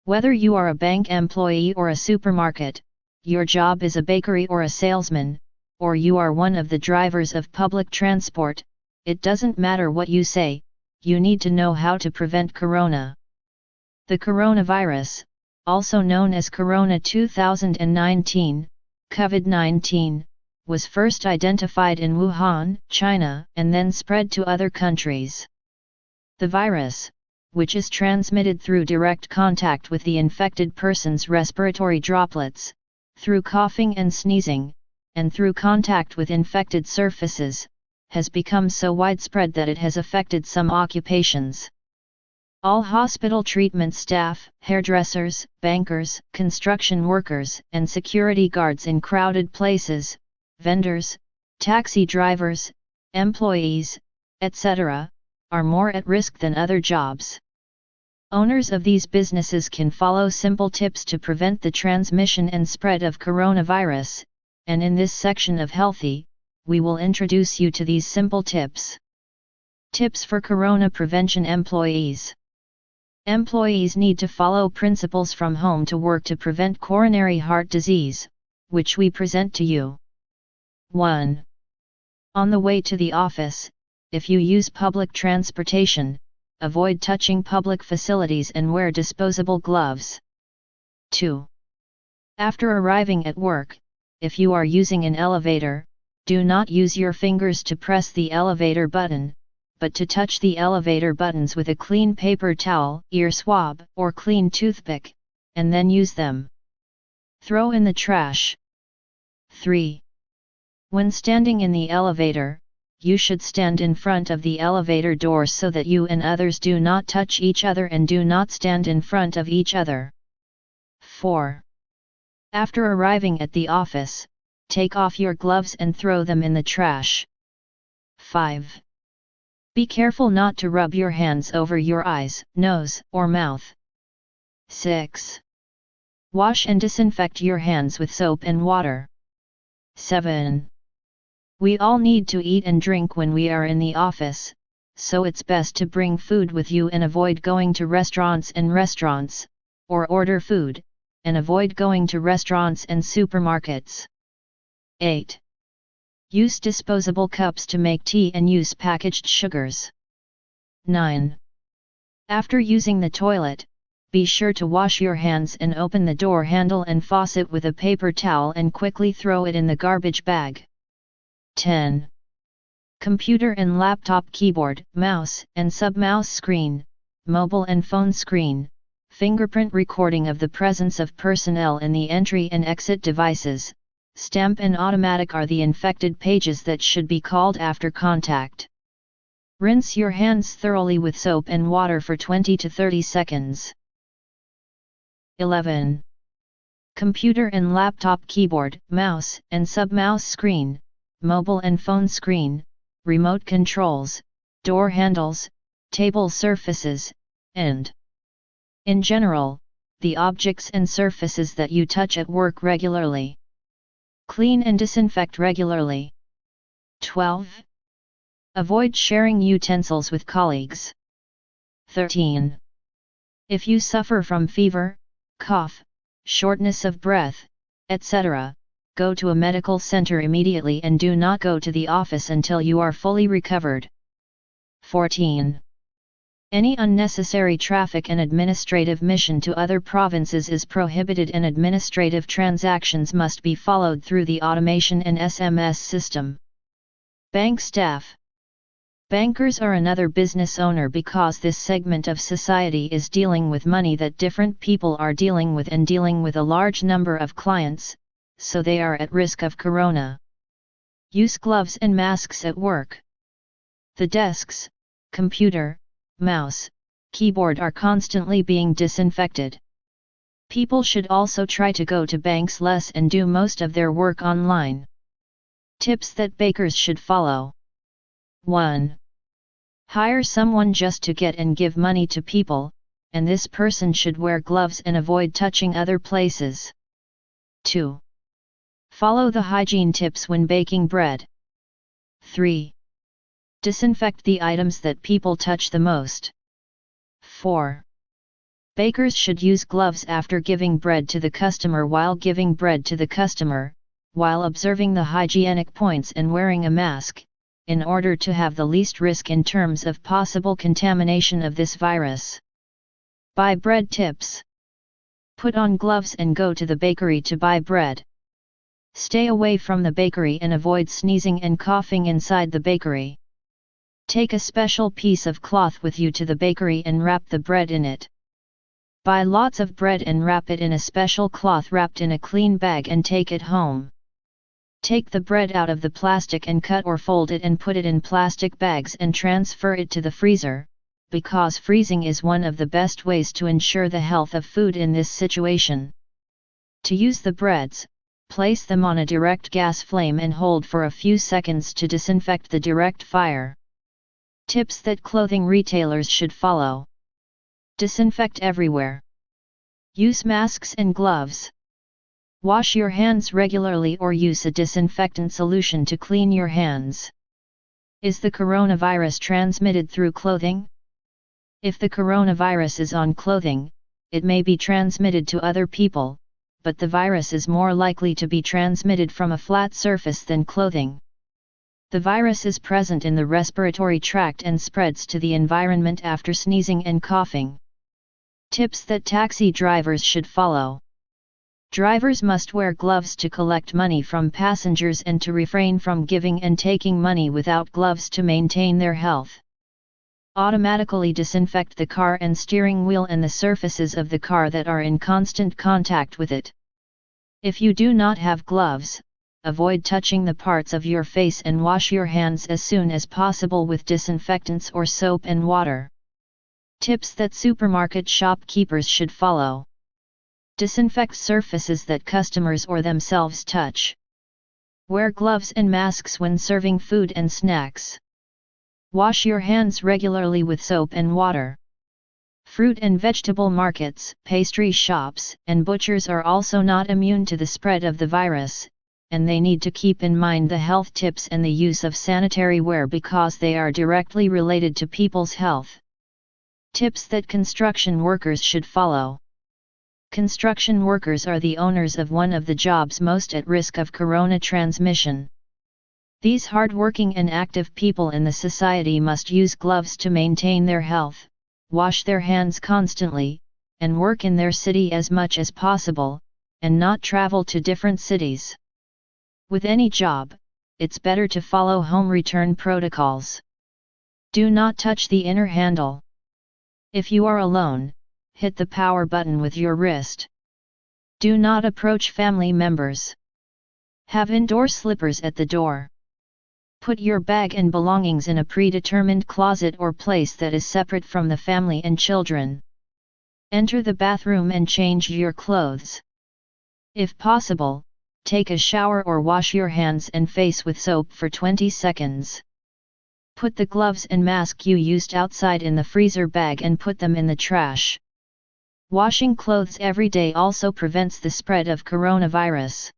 Whether you are a bank employee or a supermarket, your job is a bakery or a salesman, or you are one of the drivers of public transport, it doesn't matter what you say, you need to know how to prevent corona. The coronavirus, also known as Corona 2019, COVID-19, was first identified in Wuhan, China, and then spread to other countries. The virus, which is transmitted through direct contact with the infected person's respiratory droplets, through coughing and sneezing, and through contact with infected surfaces, has become so widespread that it has affected some occupations. All hospital treatment staff, hairdressers, bankers, construction workers, and security guards in crowded places, vendors, taxi drivers, employees, etc., are more at risk than other jobs. Owners of these businesses can follow simple tips to prevent the transmission and spread of coronavirus, and in this section of Healthy, we will introduce you to these simple tips. Tips for corona prevention employees. Employees need to follow principles from home to work to prevent coronary heart disease, which we present to you. 1. On the way to the office, if you use public transportation, avoid touching public facilities and wear disposable gloves. 2. After arriving at work, if you are using an elevator, do not use your fingers to press the elevator button, but to touch the elevator buttons with a clean paper towel, ear swab, or clean toothpick, and then use them. Throw in the trash. 3. When standing in the elevator, you should stand in front of the elevator door so that you and others do not touch each other and do not stand in front of each other. 4. After arriving at the office, take off your gloves and throw them in the trash. 5. Be careful not to rub your hands over your eyes, nose, or mouth. 6. Wash and disinfect your hands with soap and water. 7. We all need to eat and drink when we are in the office, so it's best to bring food with you and avoid going to restaurants, or order food, and avoid going to restaurants and supermarkets. 8. Use disposable cups to make tea and use packaged sugars. 9. After using the toilet, be sure to wash your hands and open the door handle and faucet with a paper towel and quickly throw it in the garbage bag. 10. Computer and laptop keyboard, mouse and sub-mouse screen, mobile and phone screen, fingerprint recording of the presence of personnel in the entry and exit devices, stamp and automatic are the infected pages that should be called after contact. Rinse your hands thoroughly with soap and water for 20 to 30 seconds. 11. Computer and laptop keyboard, mouse and sub-mouse screen, mobile and phone screen, remote controls, door handles, table surfaces, and, in general, the objects and surfaces that you touch at work regularly. Clean and disinfect regularly. 12. Avoid sharing utensils with colleagues. 13. If you suffer from fever, cough, shortness of breath, etc., go to a medical center immediately and do not go to the office until you are fully recovered. 14. Any unnecessary traffic and administrative mission to other provinces is prohibited and administrative transactions must be followed through the automation and SMS system. Bank staff. Bankers are another business owner because this segment of society is dealing with money that different people are dealing with and dealing with a large number of clients, so they are at risk of corona. Use gloves and masks at work. The desks, computer, mouse, keyboard are constantly being disinfected. People should also try to go to banks less and do most of their work online. Tips that bakers should follow. 1. Hire someone just to get and give money to people, and this person should wear gloves and avoid touching other places. 2. Follow the hygiene tips when baking bread. 3. Disinfect the items that people touch the most. 4. Bakers should use gloves after giving bread to the customer, while giving bread to the customer, while observing the hygienic points and wearing a mask, in order to have the least risk in terms of possible contamination of this virus. Buy bread tips. Put on gloves and go to the bakery to buy bread. Stay away from the bakery and avoid sneezing and coughing inside the bakery. Take a special piece of cloth with you to the bakery and wrap the bread in it. Buy lots of bread and wrap it in a special cloth wrapped in a clean bag and take it home. Take the bread out of the plastic and cut or fold it and put it in plastic bags and transfer it to the freezer, because freezing is one of the best ways to ensure the health of food in this situation. To use the breads, place them on a direct gas flame and hold for a few seconds to disinfect the direct fire. Tips that clothing retailers should follow. Disinfect everywhere. Use masks and gloves. Wash your hands regularly or use a disinfectant solution to clean your hands. Is the coronavirus transmitted through clothing? If the coronavirus is on clothing, it may be transmitted to other people, but the virus is more likely to be transmitted from a flat surface than clothing. The virus is present in the respiratory tract and spreads to the environment after sneezing and coughing. Tips that taxi drivers should follow. Drivers must wear gloves to collect money from passengers and to refrain from giving and taking money without gloves to maintain their health. Automatically disinfect the car and steering wheel and the surfaces of the car that are in constant contact with it. If you do not have gloves, avoid touching the parts of your face and wash your hands as soon as possible with disinfectants or soap and water. Tips that supermarket shopkeepers should follow. Disinfect surfaces that customers or themselves touch. Wear gloves and masks when serving food and snacks. Wash your hands regularly with soap and water. Fruit and vegetable markets, pastry shops, and butchers are also not immune to the spread of the virus, and they need to keep in mind the health tips and the use of sanitary ware because they are directly related to people's health. Tips that construction workers should follow. Construction workers are the owners of one of the jobs most at risk of corona transmission. These hard-working and active people in the society must use gloves to maintain their health, wash their hands constantly, and work in their city as much as possible, and not travel to different cities. With any job, it's better to follow home return protocols. Do not touch the inner handle. If you are alone, hit the power button with your wrist. Do not approach family members. Have indoor slippers at the door. Put your bag and belongings in a predetermined closet or place that is separate from the family and children. Enter the bathroom and change your clothes. If possible, take a shower or wash your hands and face with soap for 20 seconds. Put the gloves and mask you used outside in the freezer bag and put them in the trash. Washing clothes every day also prevents the spread of coronavirus.